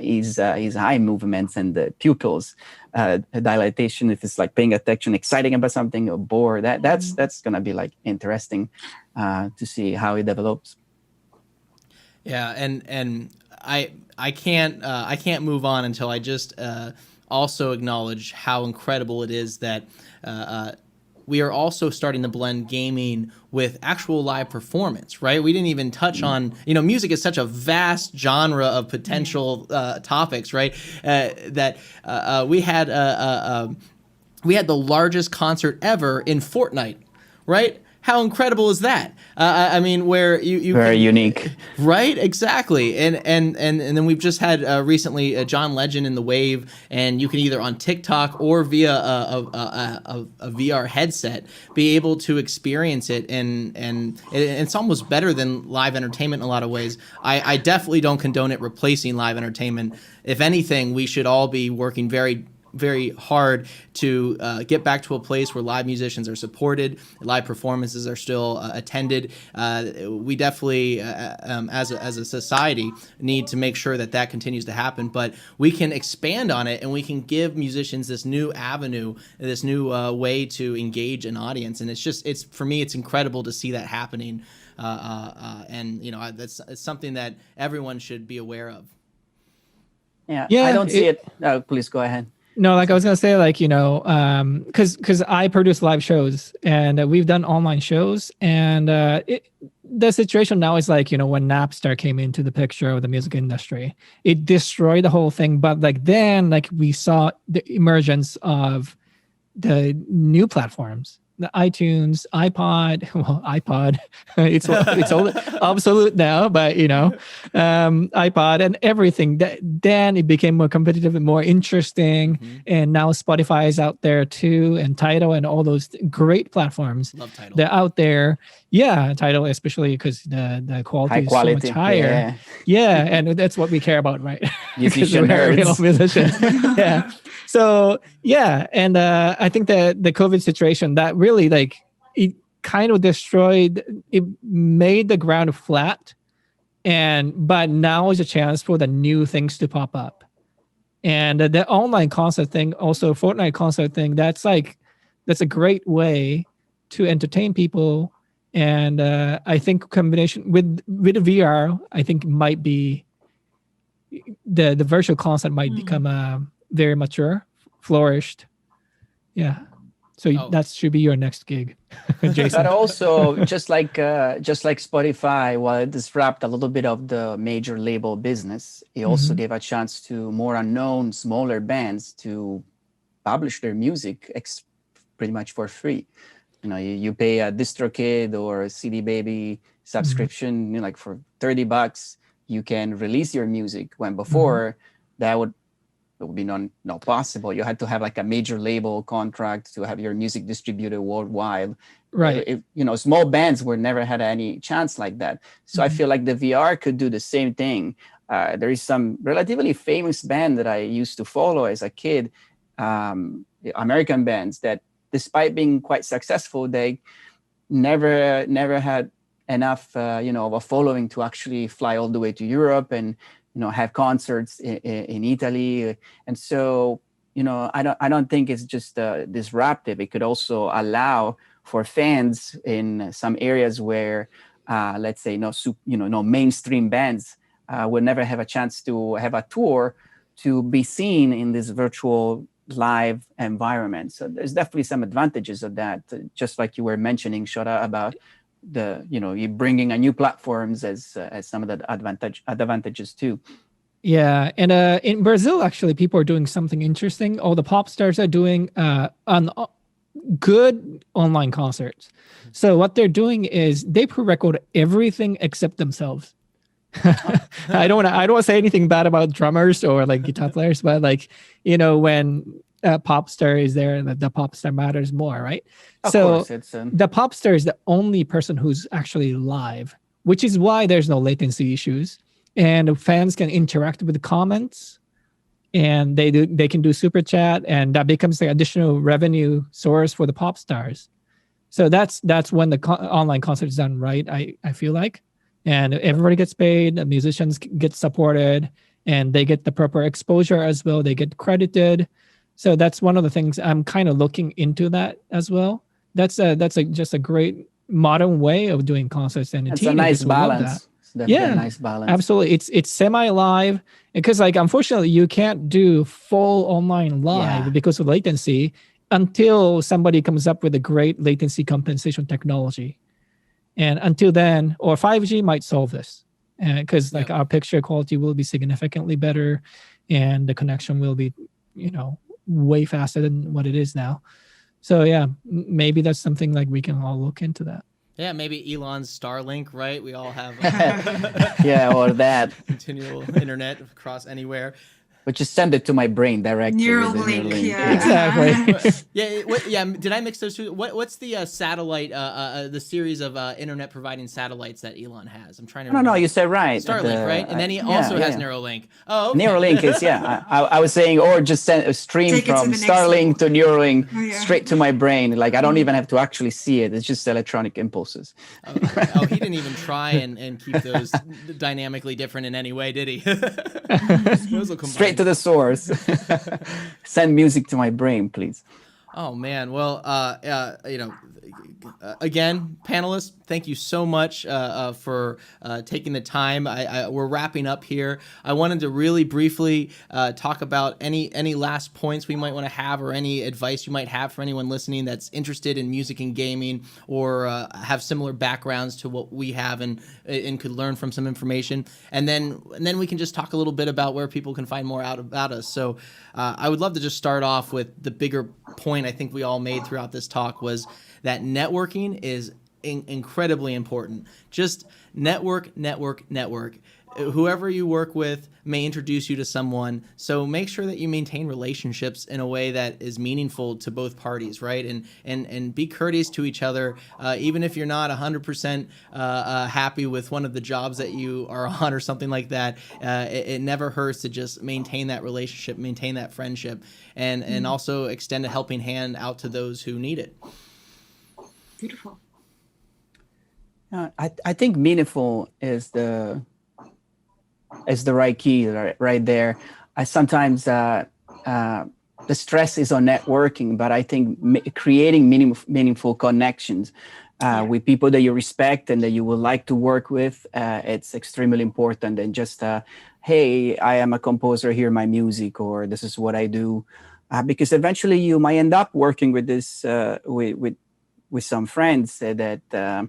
his eye movements and the pupils dilatation, if it's like paying attention, exciting about something, or bored. That's gonna be like interesting to see how it develops. Yeah, and I can't move on until I just also acknowledge how incredible it is that we are also starting to blend gaming with actual live performance, right? We didn't even touch on, music is such a vast genre of potential topics, right? That we had the largest concert ever in Fortnite, right? How incredible is that? I mean, where you very unique, right? Exactly. And then we've just had recently John Legend in the Wave, and you can either on TikTok or via a VR headset be able to experience it, and it's almost better than live entertainment in a lot of ways. I definitely don't condone it replacing live entertainment. If anything, we should all be working very, very hard to get back to a place where live musicians are supported, live performances are still attended. We definitely, as a society, need to make sure that continues to happen. But we can expand on it, and we can give musicians this new avenue, this new way to engage an audience. And it's for me, it's incredible to see that happening. And that's something that everyone should be aware of. Yeah, I don't see it. Please go ahead. No, like I was gonna say, like, because I produce live shows, and we've done online shows, and the situation now is like, when Napster came into the picture of the music industry, it destroyed the whole thing. But like then, like we saw the emergence of the new platforms, the iTunes, iPod, it's all obsolete now, but iPod and everything. Then it became more competitive and more interesting. Mm-hmm. And now Spotify is out there too, and Tidal and all those great platforms. Love Tidal. They're out there. Yeah, Tidal, especially because the quality is so much higher. Yeah, and that's what we care about, right? Musician nerds. Real musicians. Yeah. So yeah, and I think that the COVID situation that really like it kind of destroyed. It made the ground flat, but now is a chance for the new things to pop up, and the online concert thing, also Fortnite concert thing. That's a great way to entertain people, and I think combination with VR, I think might be the virtual concert might become very mature, flourished. Yeah. So that should be your next gig, Jason. But also, just like Spotify, while it disrupted a little bit of the major label business, it also gave a chance to more unknown, smaller bands to publish their music pretty much for free. You pay a DistroKid or a CD Baby subscription, like for $30, you can release your music. When before that would be not possible. You had to have like a major label contract to have your music distributed worldwide. Right. Small bands were never had any chance like that. So I feel like the VR could do the same thing. There is some relatively famous band that I used to follow as a kid, American bands that, despite being quite successful, they never had enough, of a following to actually fly all the way to Europe and have concerts in Italy. And so, I don't think it's just disruptive. It could also allow for fans in some areas where, let's say, no mainstream bands would never have a chance to have a tour to be seen in this virtual live environment. So there's definitely some advantages of that, just like you were mentioning, Shota, about you bringing a new platforms as some of the advantages too. Yeah, and in Brazil, actually, people are doing something interesting. All the pop stars are doing good online concerts. So what they're doing is they pre-record everything except themselves. I don't want to say anything bad about drummers or like guitar players, but when a pop star is there, the pop star matters more, right? Of course, it's the pop star is the only person who's actually live, which is why there's no latency issues, and fans can interact with the comments, and they can do super chat, and that becomes the additional revenue source for the pop stars. So that's when the online concert is done right. I feel like. And everybody gets paid, the musicians get supported, and they get the proper exposure as well. They get credited. So that's one of the things I'm kind of looking into that as well. That's just a great modern way of doing concerts, and it's a nice balance. It's definitely a nice balance. Absolutely. It's semi-live because unfortunately you can't do full online live because of latency until somebody comes up with a great latency compensation technology. And until then, or 5G might solve this, because our picture quality will be significantly better, and the connection will be, way faster than what it is now. So maybe that's something like we can all look into that. Yeah, maybe Elon's Starlink, right? We all have or that continual internet across anywhere. But just send it to my brain directly. Neuralink, yeah. Exactly. Did I mix those two? What's the satellite, the series of internet providing satellites that Elon has? I'm trying to remember. No, you said right. Starlink, right? And then he also has Neuralink. Oh, okay. Neuralink is, I was saying, or just send a stream from Starlink to Neuralink straight to my brain. Like, I don't even have to actually see it. It's just electronic impulses. Oh, he didn't even try and keep those dynamically different in any way, did he? Straight to the source. Send music to my brain, please. Oh man, well, again, panelists, thank you so much for taking the time. We're wrapping up here. I wanted to really briefly talk about any last points we might want to have, or any advice you might have for anyone listening that's interested in music and gaming, or have similar backgrounds to what we have, and could learn from some information. And then we can just talk a little bit about where people can find more out about us. So I would love to just start off with the bigger point I think we all made throughout this talk, was that networking is incredibly important. Just network. Whoever you work with may introduce you to someone, so make sure that you maintain relationships in a way that is meaningful to both parties, right? And be courteous to each other, even if you're not 100% happy with one of the jobs that you are on or something like that. It never hurts to just maintain that relationship, maintain that friendship, and also extend a helping hand out to those who need it. Beautiful. I think meaningful is the right key right there. I sometimes the stress is on networking, but I think creating meaningful connections with people that you respect and that you would like to work with, it's extremely important than just hey, I am a composer, hear my music, or this is what I do, because eventually you might end up working with this with some friends that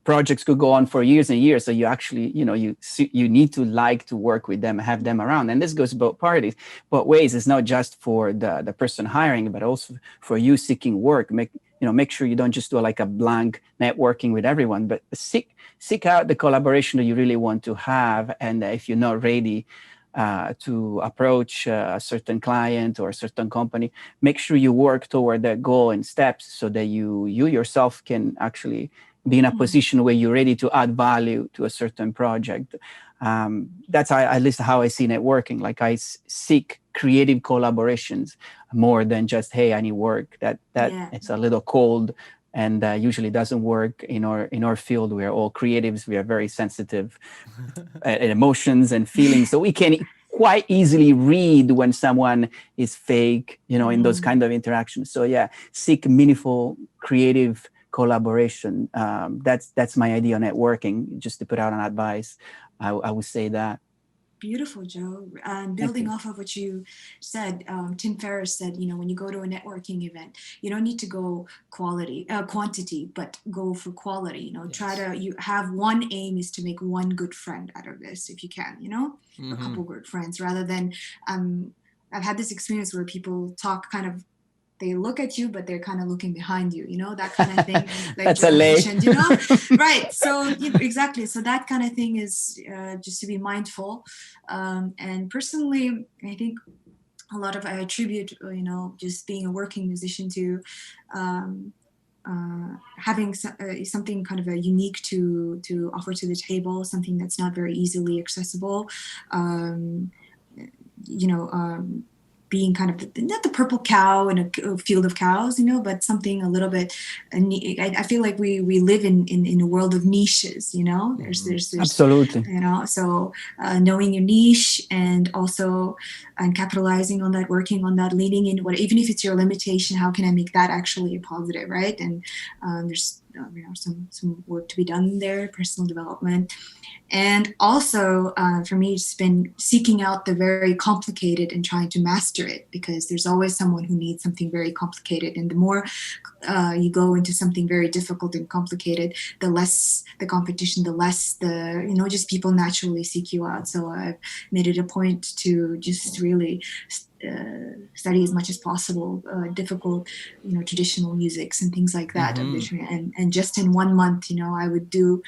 projects could go on for years and years. So you actually, you need to like to work with them, have them around. And this goes both parties, both ways. It's not just for the person hiring, but also for you seeking work. Make sure you don't just do like a blank networking with everyone, but seek out the collaboration that you really want to have. And if you're not ready to approach a certain client or a certain company, make sure you work toward that goal in steps, so that you yourself can actually be in a position where you're ready to add value to a certain project. That's at least how I see networking. Like, I seek creative collaborations more than just, hey, I need work. That it's a little cold, and usually doesn't work in our field. We are all creatives. We are very sensitive emotions and feelings, so we can quite easily read when someone is fake, in those kind of interactions. So seek meaningful, creative collaboration. That's my idea on networking. Just to put out an advice, I would say that. Beautiful, Joe. Building off of what you said, Tim Ferriss said, when you go to a networking event, you don't need to go quantity, but go for quality. Try to, you have one aim is to make one good friend out of this, if you can, a couple good friends, rather than, I've had this experience where people talk kind of, they look at you, but they're kind of looking behind you, that kind of thing. Like that's a lay. Right. So exactly. So that kind of thing is just to be mindful. And personally, I think I attribute, just being a working musician to having something kind of a unique to offer to the table, something that's not very easily accessible. Being kind of not the purple cow in a field of cows, but something a little bit. I feel like we live in a world of niches. There's absolutely. So knowing your niche, and also capitalizing on that, working on that, leaning in. Even if it's your limitation, how can I make that actually a positive, right? And there's some work to be done there, personal development. And also, for me, it's been seeking out the very complicated and trying to master it, because there's always someone who needs something very complicated. And the more you go into something very difficult and complicated, the less the competition, the less just people naturally seek you out. So I've made it a point to just really study as much as possible difficult traditional musics and things like that. And just in 1 month, I would do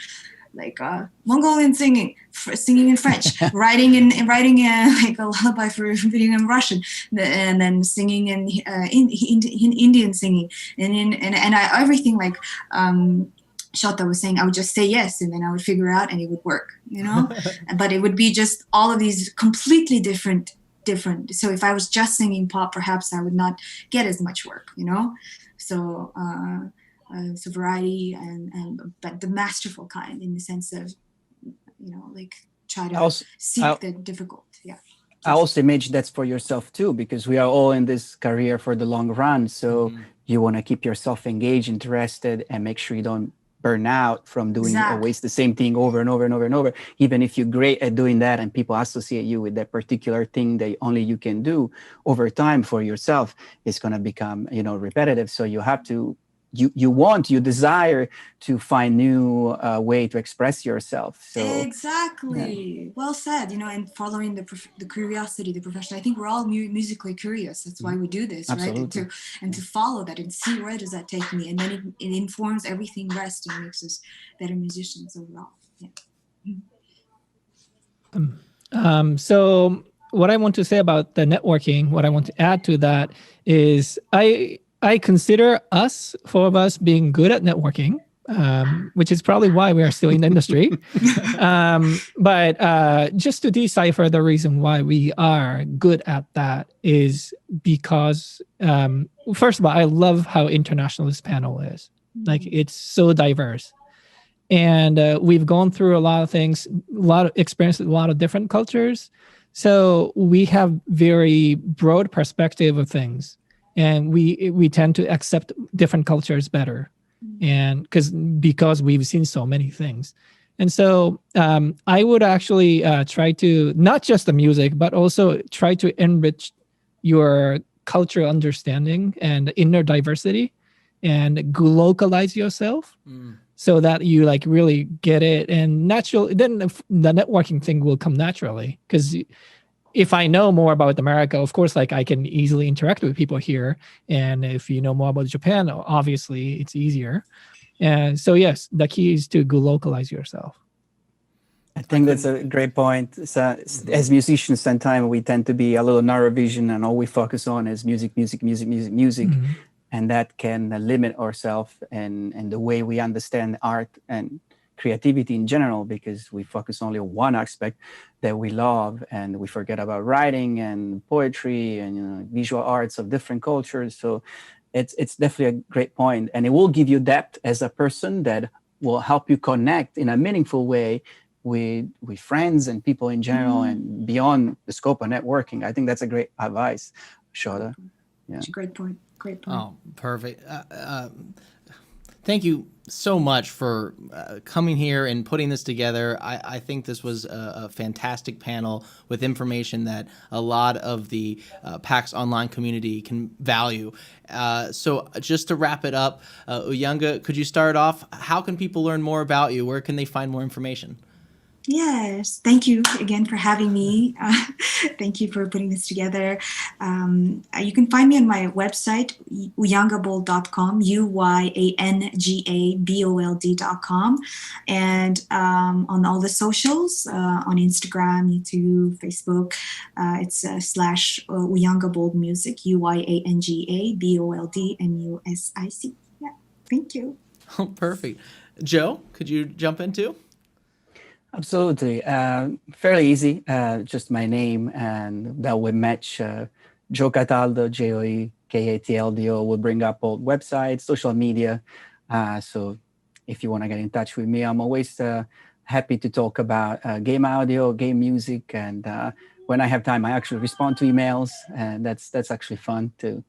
like Mongolian singing in French, writing like a lullaby for reading in Russian, and then singing in Indian singing, and everything like Shota was saying. I would just say yes, and then I would figure out, and it would work, But it would be just all of these completely different. So if I was just singing pop, perhaps I would not get as much work, So. So variety but the masterful kind, in the sense of like try to seek the difficult. I also imagine that's for yourself too, because we are all in this career for the long run. So you want to keep yourself engaged, interested, and make sure you don't burn out from doing Exactly. always the same thing over and over and over and over. Even if you're great at doing that and people associate you with that particular thing that only you can do, over time for yourself, it's going to become, repetitive. So you have to, you desire to find new way to express yourself. So exactly. Yeah. Well said. And following the curiosity, the profession. I think we're all musically curious. That's why we do this, absolutely. Right? And to follow that and see where does that take me, and then it informs everything rest and makes us better musicians overall. Yeah. So what I want to say about the networking, what I want to add to that is I consider us, four of us, being good at networking, which is probably why we are still in the industry. But just to decipher the reason why we are good at that is because, first of all, I love how international this panel is. Like, it's so diverse. And we've gone through a lot of things, a lot of experience with a lot of different cultures. So we have very broad perspective of things. And we tend to accept different cultures better, and because we've seen so many things. And so I would actually try to, not just the music, but also try to enrich your cultural understanding and inner diversity, and localize yourself so that you really get it. And then the networking thing will come naturally, because if I know more about America, of course, I can easily interact with people here. And if you know more about Japan, obviously it's easier. And so, yes, the key is to localize yourself. I think that's a great point. So, as musicians, sometimes we tend to be a little narrow vision, and all we focus on is music. Mm-hmm. And that can limit ourselves and the way we understand art and creativity in general, because we focus only on one aspect that we love, and we forget about writing and poetry and visual arts of different cultures. So it's definitely a great point, and it will give you depth as a person that will help you connect in a meaningful way with friends and people in general, and beyond the scope of networking. I think that's a great advice, Shota. Yeah. That's a great point. Oh, perfect. Thank you so much for coming here and putting this together. I think this was a fantastic panel with information that a lot of the PAX Online community can value. So just to wrap it up, Uyanga, could you start off? How can people learn more about you? Where can they find more information? Yes, thank you again for having me. Thank you for putting this together. You can find me on my website, uyangabold.com, UYANGABOLD.com, and on all the socials, on Instagram, YouTube, Facebook, it's / Uyangabold Music, UYANGABOLDMUSIC. Yeah, thank you. Oh, perfect. Joe, could you jump in too? Absolutely. Fairly easy. Just my name, and that would match Joe Cataldo, JoeKatldo, will bring up all websites, social media. So if you want to get in touch with me, I'm always happy to talk about game audio, game music. And when I have time, I actually respond to emails. And that's actually fun to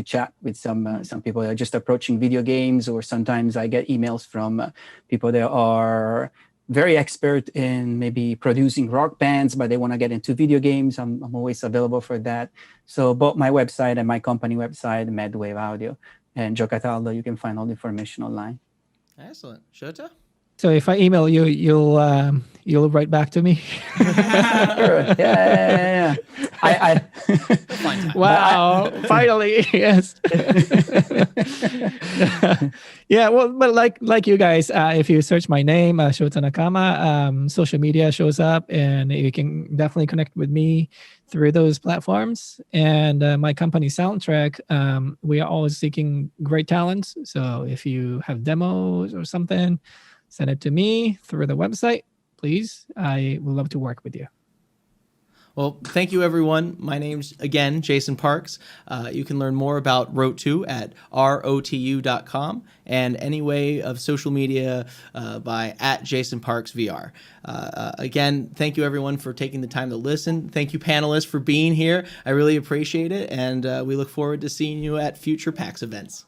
chat with some people that are just approaching video games, or sometimes I get emails from people that are very expert in maybe producing rock bands, but they want to get into video games. I'm always available for that. So both my website and my company website, Medwave Audio, and Joe Cataldo, you can find all the information online. Excellent. Shota? So if I email you, you'll write back to me. Sure. Yeah. Wow! Finally, yes. Yeah. Well, but like you guys, if you search my name, Shota Nakama, social media shows up, and you can definitely connect with me through those platforms. And my company Soundtrack, we are always seeking great talents. So if you have demos or something, send it to me through the website, please. I would love to work with you. Well, thank you, everyone. My name's, again, Jason Parks. You can learn more about ROTU at ROTU.com, and any way of social media by @JasonParksVR. Again, thank you, everyone, for taking the time to listen. Thank you, panelists, for being here. I really appreciate it, and we look forward to seeing you at future PAX events.